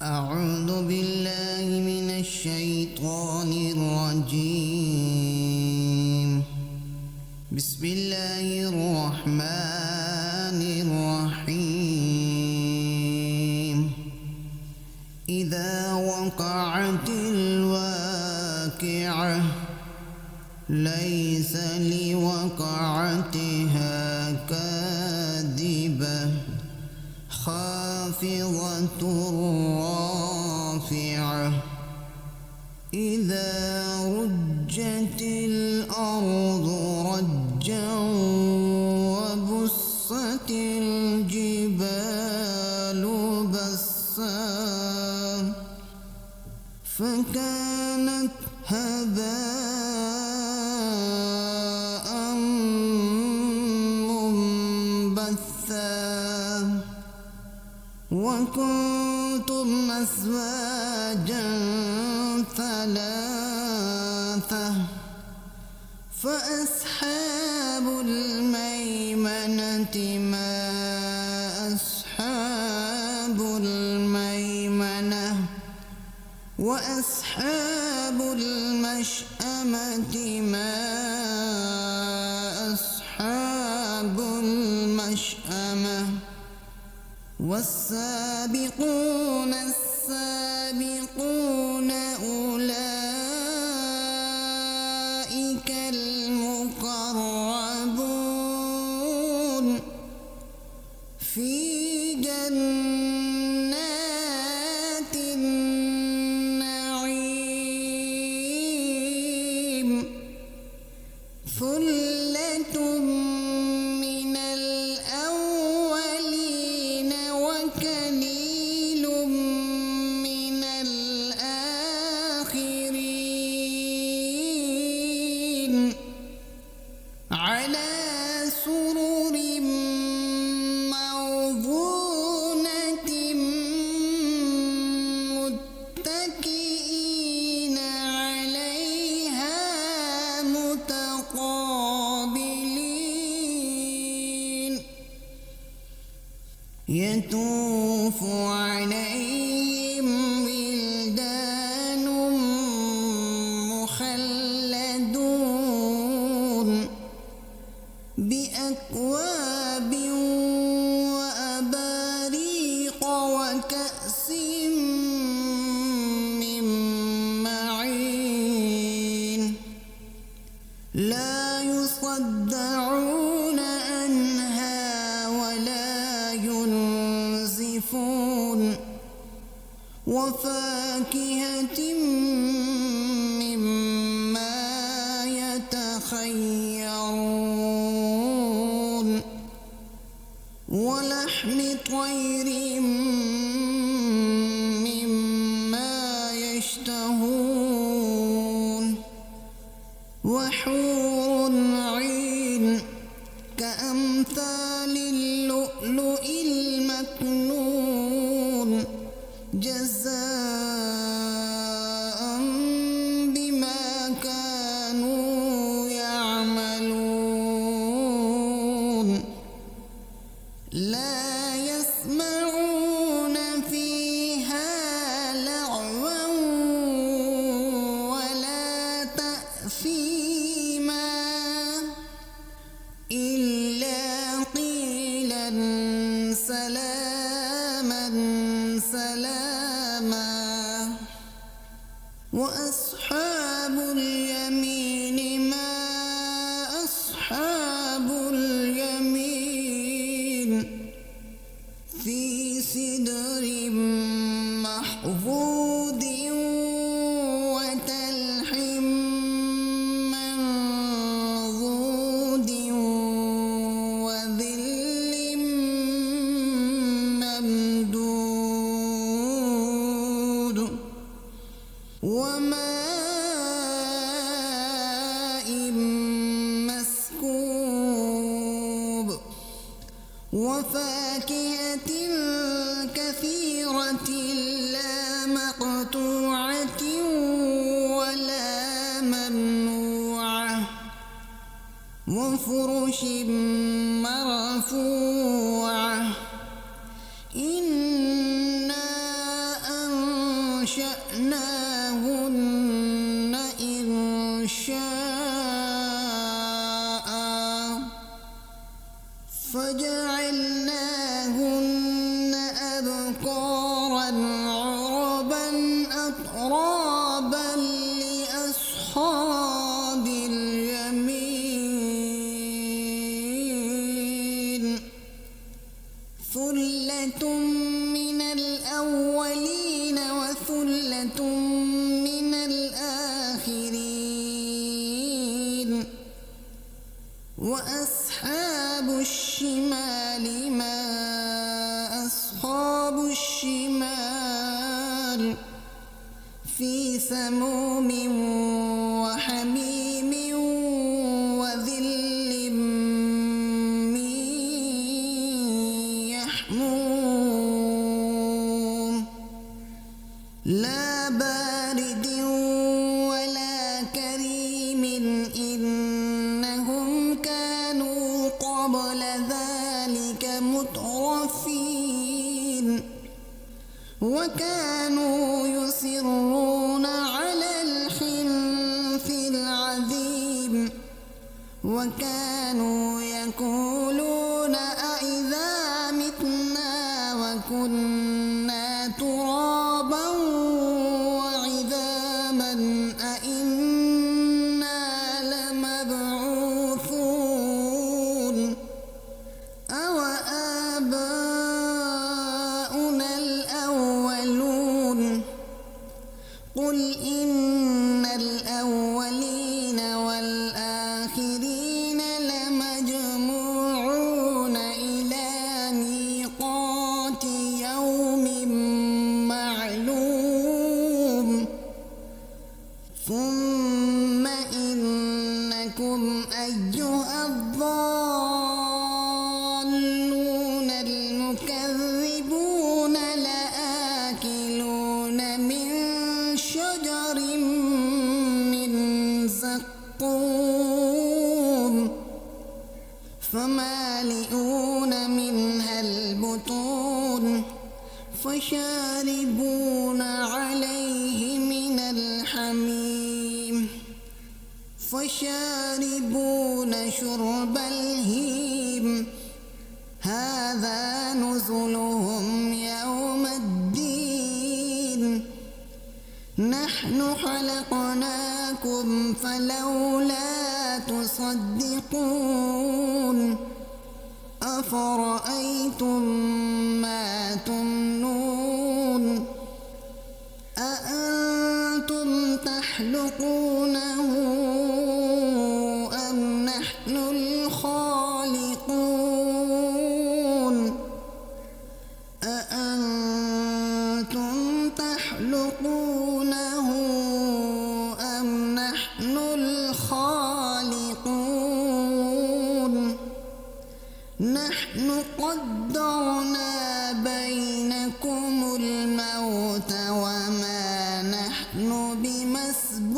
أعوذ بالله من الشيطان الرجيم. بسم الله الرحمن الرحيم. إذا وقعت الواقعة ليس لوقعتها كاذبة خافضة رافعة إذا رجت الأرض رجا وبست الجبال بسا فكانت هباء منبثا وكنتم أزواجا ثلاثة فأصحاب الميمنة ما أصحاب الميمنة وأصحاب المشأمة ما أصحاب المشأمة والسابقون السابقون أولئك المقربون في جنات النعيم ثلة من الأولين وقليل من الآخرين على سرر موضونة متكئين عليها متقابلين يطوف عليهم ولدان مخلدون بأكواب وأباريق وكأس من معين لا يصدعون عنها ولا ينزفون وفاكهة مما يتخيرون ولحم طير مما يشتهون وحور عين كأمثال اللؤلؤ المكنون جزاء بما كانوا يعملون لا يسمعون فيها لغوا ولا تأثيما إلا قيلا سلاما سلاما وأصحاب اليمين ما أصحاب اليمين في سدر محفوظ وتلح منضود وظل ممدود وماء مسكوب وفاكهة كثيرة لا مقطوعة ولا ممنوعة وفرش مرفوعة إنا أنشأناهن إنشاء فجعلناهن أبكارا عربا أترابا لأصحاب اليمين ثلة من الأولين وثلة من الآخرين وأصحاب الشمال ما أصحاب الشمال في سموم وحميم وظل من يحموم لا بارد ولا كريم إنهم كانوا قبل ذلك مترفين وكانوا يصرون على الحنث العظيم وكانوا يقولون أإذا متنا وكنا ترابا وعظاما أإنا لمبعوثون أو آباؤنا الأولون قل إن الأولين والآخرين لمجموعون إلى ميقات يوم معلوم ثم إنكم أيها الضالون المكذبون لآكلون من شجر من زقوم فمالئون منها البطون فشاربون عليه من الحميم فشاربون شرب الهيم هذا نزلهم يوم الدين نحن خلقناكم فلولا تصدقون أفرأيتم ما تمنون أأنتم تخلقونه أم نحن الخالقون أأنتم تخلقونه أم نحن الخالقون نحن قدرنا بينكم الموت وما نحن بمسبوقين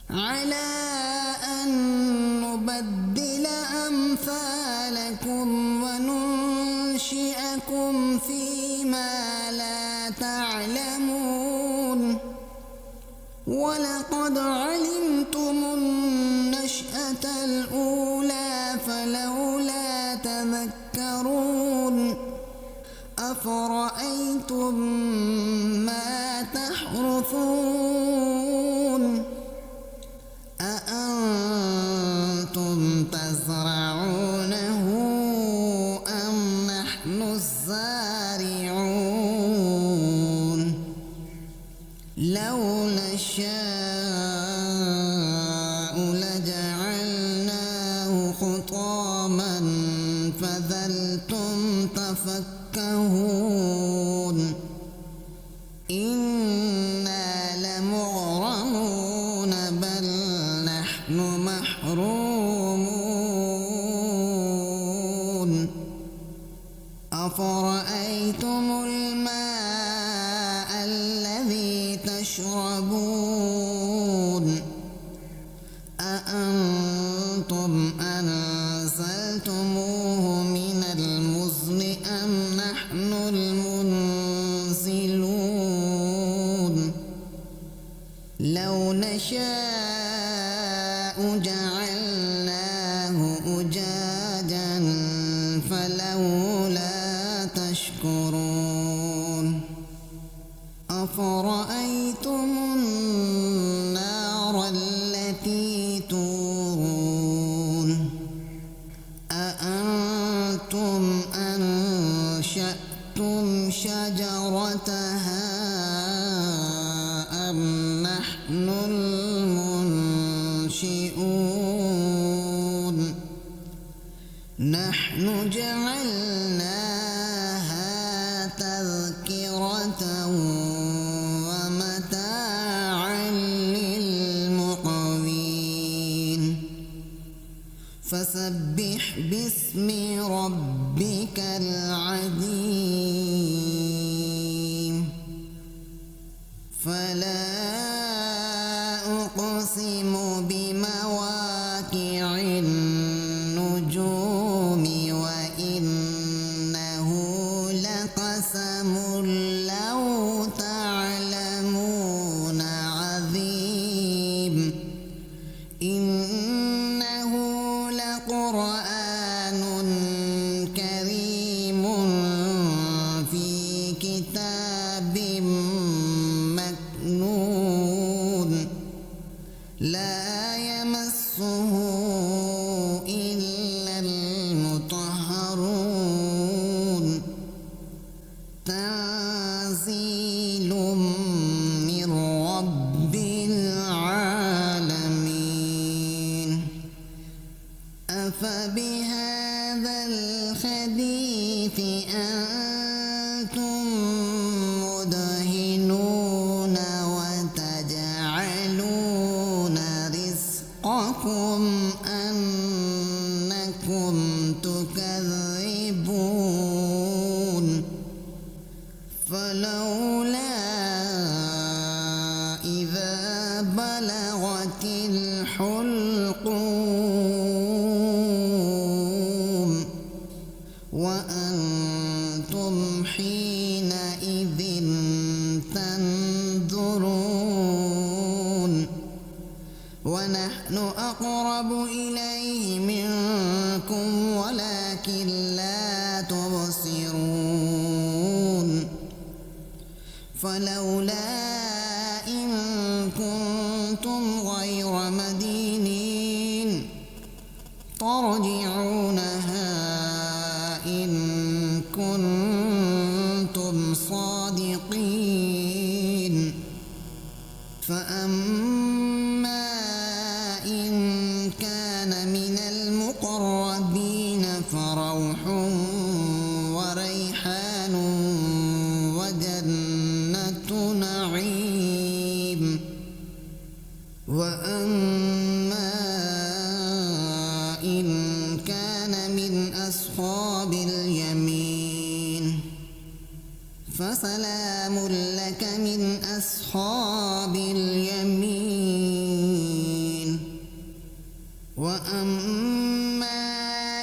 على أن نبدل أمثالكم وننشئكم فيما لا تعلمون ولقد علمتم النشأة الأولى فلولا تذكرون أفرأيتم ما تحرثون أأنتم تزرعونه أم نحن الزارعون لو نشاء لجعلناه حطاما فظلتم تفكهون إنا لمغرمون بل نحن محرومون أفرأيتم الماء الذي تشربون أأنتم أنزلتموه من المزن أم نحن المنزلون نشاء جعلناه أجاجا فلولا تشكرون أفرأيتم النار التي تورون أأنتم أنشأتم شجرتها أم نحن المنشئون نحن جعلناها تذكرة ومتاعا للمقوين فسبح باسم ربك العظيم فلا أقسم بمواقع النجوم وإنه لقسم لو تعلمون عظيم إنه لقرآن كريم في كتاب مكنون لا يمسه إلا المطهرون تنزيل من رب العالمين أفبهذا الحديث أنتم مدهنون وتجعلون رزقكم أنكم تكذبون فلولا إذا بلغت الحلقوم وأنتم حينئذ تنظرون ونحن أقرب إليه منكم ولكن لا تبصرون فلولا إن كنتم غير مدينين ترجعونها إن كنتم صادقين فأما إن كان من المقربين فروح وريحان وجنة نعيم وأما إن كان من أصحاب اليمين فسلام لك من أصحاب اليمين وأما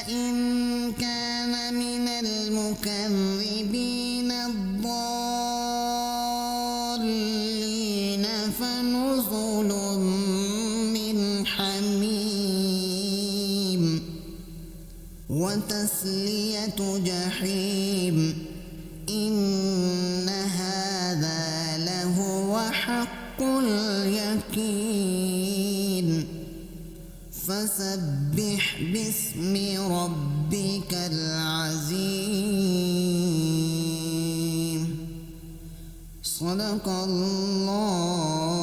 إن كان من المكذبين الضالين فنزل من حميم وتسلية جحيم إن هذا لهو حق اليقين فسبح باسم ربك العظيم صدق الله